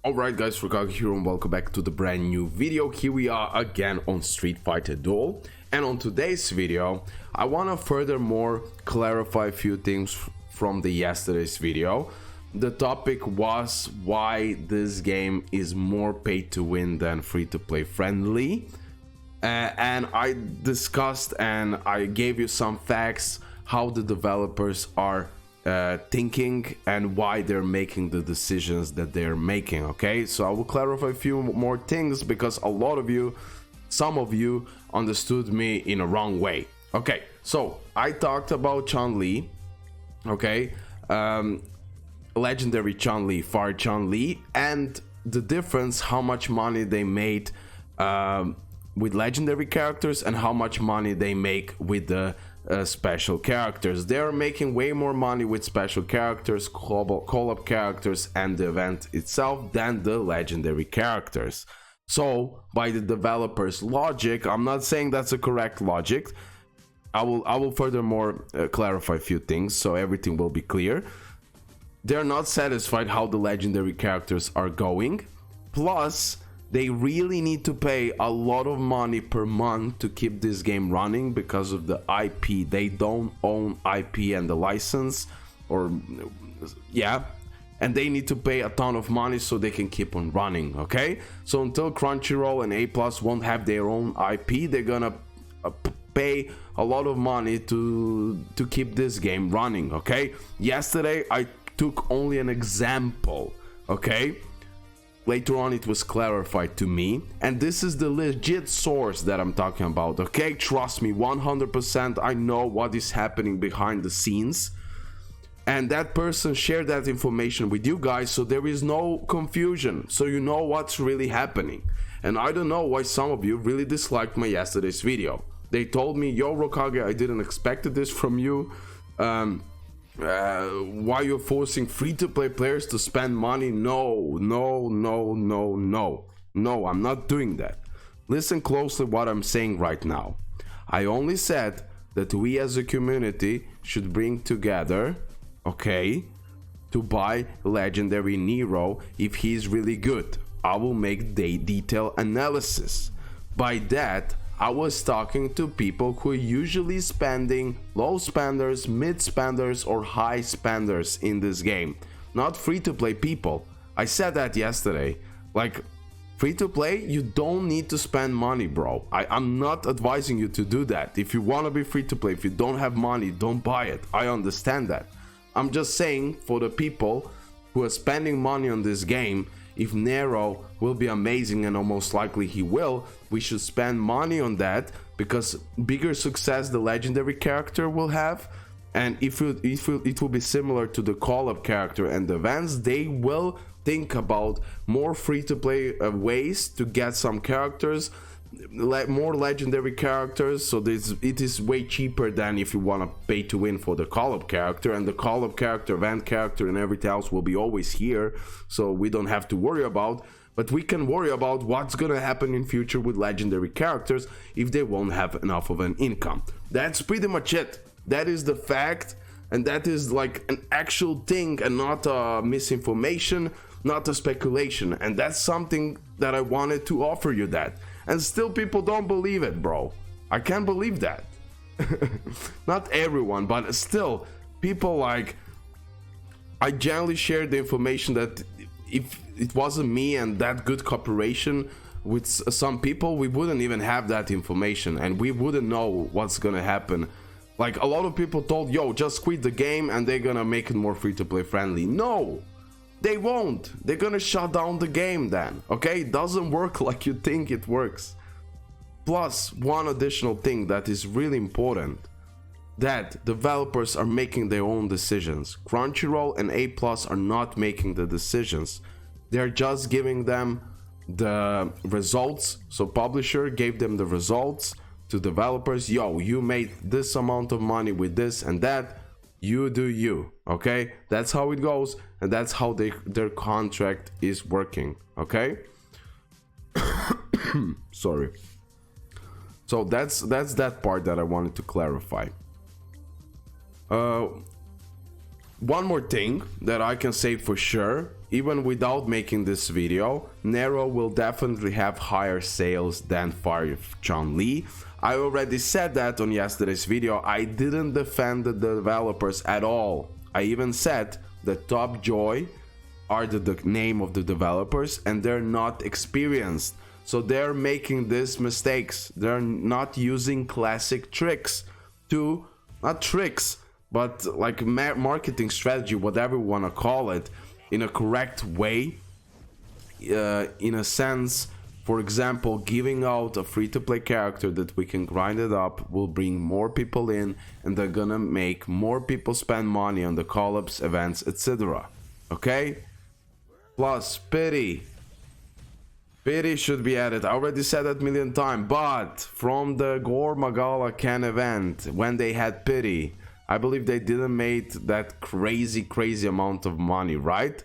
Alright guys, RoKage here and welcome back to the brand new video. Here we are again on Fighter Duel, and on today's video I want to furthermore clarify a few things from the yesterday's video. The topic was why this game is more pay to win than free to play friendly, and I discussed and I gave you some facts how the developers are thinking and why they're making the decisions that they're making. Okay, so I will clarify a few more things because some of you understood me in a wrong way. Okay, so I talked about Chun-Li, okay, legendary Chun-Li, Fire Chun-Li, and the difference, how much money they made with legendary characters and how much money they make with the special characters. They're making way more money with special characters, call-up characters, and the event itself than the legendary characters. So by the developers' logic, I'm not saying that's a correct logic. I will furthermore clarify a few things so everything will be clear. They're not satisfied how the legendary characters are going. Plus, they really need to pay a lot of money per month to keep this game running because of the IP. They don't own IP and the license, and they need to pay a ton of money so they can keep on running. Okay, so until Crunchyroll and APlus won't have their own IP, they're gonna pay a lot of money to keep this game running. Okay, yesterday I took only an example. Okay, later on it was clarified to me, and this is the legit source that I'm talking about. Okay, trust me, 100%. I know what is happening behind the scenes, and that person shared that information with you guys, so there is no confusion, so you know what's really happening. And I don't know why some of you really disliked my yesterday's video. They told me, yo RoKage, I didn't expect this from you. Why you're forcing free-to-play players to spend money? No, I'm not doing that. Listen closely what I'm saying right now. I only said that we as a community should bring together, okay, to buy legendary Nero if he's really good. I will make the detailed analysis. By that I was talking to people who are usually spending low spenders, mid spenders, or high spenders in this game, not free to play people. I said that yesterday. Like, free to play, you don't need to spend money, bro. I'm not advising you to do that. If you want to be free to play, if you don't have money, don't buy it. I understand that. I'm just saying, for the people who are spending money on this game, if Nero will be amazing, and almost likely he will, we should spend money on that, because bigger success the legendary character will have, and if it will be similar to the call-up character and the events, they will think about more free-to-play ways to get some characters, more legendary characters, so it is way cheaper than if you want to pay to win for the call-up character, and the call-up character, event character, and everything else will be always here, so we don't have to worry about. But we can worry about what's gonna happen in future with legendary characters if they won't have enough of an income. That's pretty much it. That is the fact, and that is like an actual thing and not a misinformation, not a speculation. And that's something that I wanted to offer you that. And still people don't believe it, bro. I can't believe that. Not everyone, but still people, like, I generally share the information that if it wasn't me and that good cooperation with some people, we wouldn't even have that information and we wouldn't know what's gonna happen. Like, a lot of people told, yo, just quit the game and they're gonna make it more free to play friendly. No, they won't. They're gonna shut down the game then. Okay, it doesn't work like you think it works. Plus, one additional thing that is really important, that developers are making their own decisions. Crunchyroll and APlus are not making the decisions. They're just giving them the results. So publisher gave them the results to developers. Yo, you made this amount of money with this and that. You do you. Okay, that's how it goes, and that's how their contract is working. Okay. Sorry. So that's that part that I wanted to clarify. One more thing that I can say for sure even without making this video, Nero will definitely have higher sales than Fire Chun-Li. I already said that on yesterday's video. I didn't defend the developers at all. I even said that Top Joy are the name of the developers, and they're not experienced. So they're making these mistakes. They're not using classic tricks to, not tricks, but like marketing strategy, whatever we want to call it, in a correct way. In a sense, for example, giving out a free-to-play character that we can grind it up will bring more people in, and they're gonna make more people spend money on the call-ups, events, etc. Okay? Plus, pity. Pity should be added. I already said that a million times, but from the Gore Magala Can event, when they had pity, I believe they didn't make that crazy amount of money, right?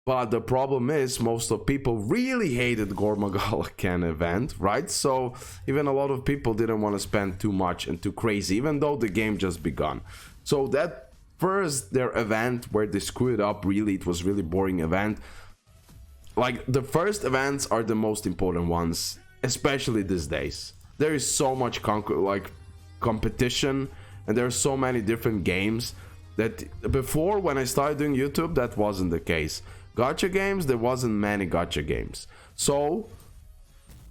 But the problem is, most of people really hated Gore Magala Can event, right? So even a lot of people didn't want to spend too much and too crazy, even though the game just begun. So that first, their event where they screwed up, really, it was really boring event. Like, the first events are the most important ones, especially these days. There is so much competition, and there are so many different games that before, when I started doing YouTube, that wasn't the case. Gacha games, there wasn't many gacha games. So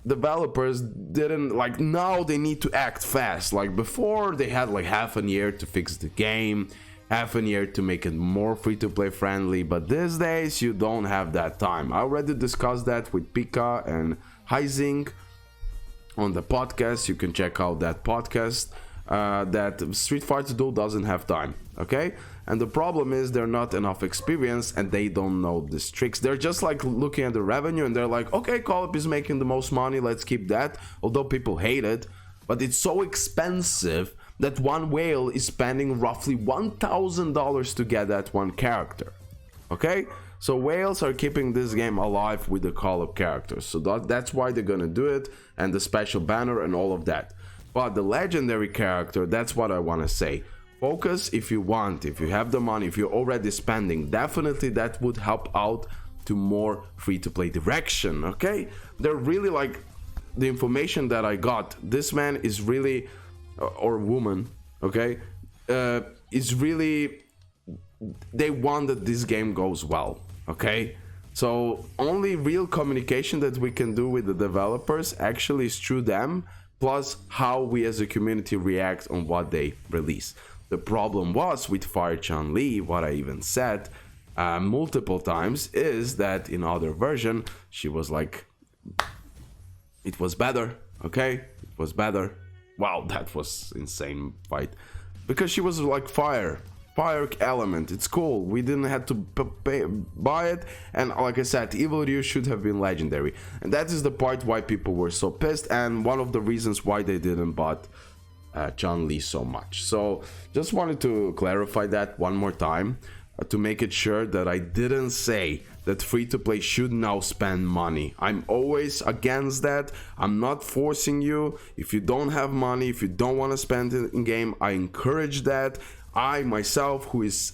developers didn't, like, now they need to act fast. Like before, they had like half a year to fix the game, half a year to make it more free-to-play friendly, but these days you don't have that time. I already discussed that with Pika and Heising on the podcast. You can check out that podcast. That Street Fighter Duel doesn't have time, okay? And the problem is they're not enough experience, and they don't know these tricks. They're just like looking at the revenue, and they're like, okay, Call-Up is making the most money, let's keep that, although people hate it. But it's so expensive that one whale is spending roughly $1,000 to get that one character, okay? So whales are keeping this game alive with the Call-Up characters, so that's why they're gonna do it, and the special banner and all of that. But the legendary character, that's what I want to say. Focus if you want, if you have the money, if you're already spending, definitely that would help out to more free-to-play direction, okay? They're really like, the information that I got, this man is really, or woman, okay, is really, they want that this game goes well, okay? So only real communication that we can do with the developers actually is through them, plus how we as a community react on what they release. The problem was with Fire Chun-Li, what I even said multiple times, is that in other version, she was like, it was better, okay? It was better. Wow, that was insane fight. Because she was like fire element, it's cool. We didn't have to buy it, and like I said, Evil Ryu should have been legendary, and that is the part why people were so pissed, and one of the reasons why they didn't bought Chun-Li so much. So just wanted to clarify that one more time, to make it sure that I didn't say that free-to-play should now spend money. I'm always against that. I'm not forcing you. If you don't have money, if you don't want to spend it in game, I encourage that. I myself, who is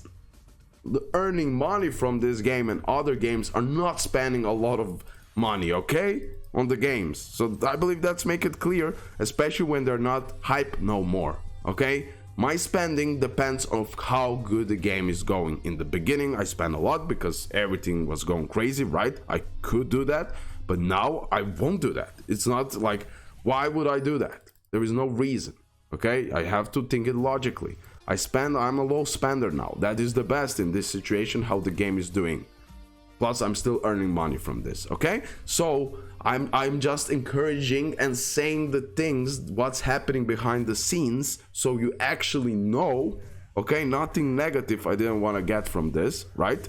earning money from this game and other games, are not spending a lot of money, okay, on the games. So I believe that's make it clear, especially when they're not hype no more, okay? My spending depends on how good the game is going. In the beginning, I spent a lot because everything was going crazy, right? I could do that, but now I won't do that. It's not like, why would I do that? There is no reason, okay? I have to think it logically. I'm a low spender now. That is the best in this situation, how the game is doing. Plus, I'm still earning money from this, okay? So, I'm just encouraging and saying the things, what's happening behind the scenes, so you actually know, okay? Nothing negative I didn't want to get from this, right?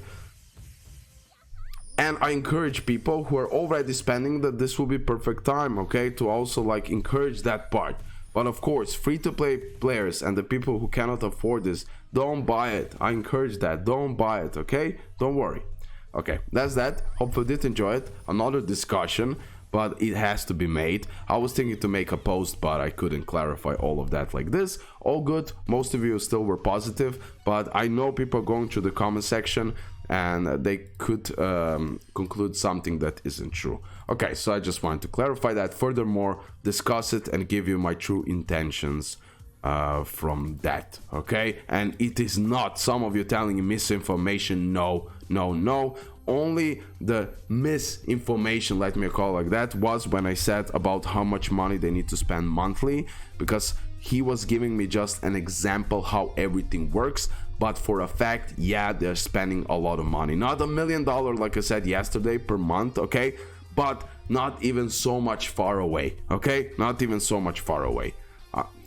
And I encourage people who are already spending that this will be perfect time, okay? To also like encourage that part. But of course, free-to-play players and the people who cannot afford this, don't buy it. I encourage that. Don't buy it, okay? Don't worry. Okay, that's that. Hopefully you did enjoy it. Another discussion, but it has to be made. I was thinking to make a post, but I couldn't clarify all of that like this. All good. Most of you still were positive, but I know people are going through the comment section and they could conclude something that isn't true. Okay, so I just wanted to clarify that, furthermore discuss it and give you my true intentions from that. Okay, and it is not some of you telling me misinformation. No, no, no. Only the misinformation, let me call it like that, was when I said about how much money they need to spend monthly, because he was giving me just an example how everything works. But for a fact, yeah, they're spending a lot of money. Not $1 million, like I said yesterday, per month, okay? But not even so much far away, okay? Not even so much far away.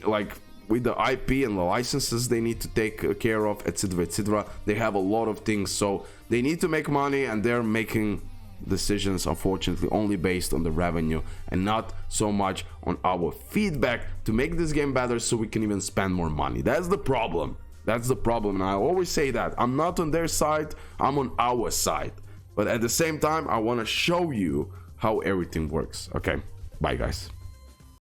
Like with the IP and the licenses they need to take care of, etc., etc. They have a lot of things, so they need to make money, and they're making decisions, unfortunately, only based on the revenue and not so much on our feedback to make this game better, so we can even spend more money. That's the problem. That's the problem, and I always say that I'm not on their side, I'm on our side. But at the same time, I want to show you how everything works. Okay, bye guys.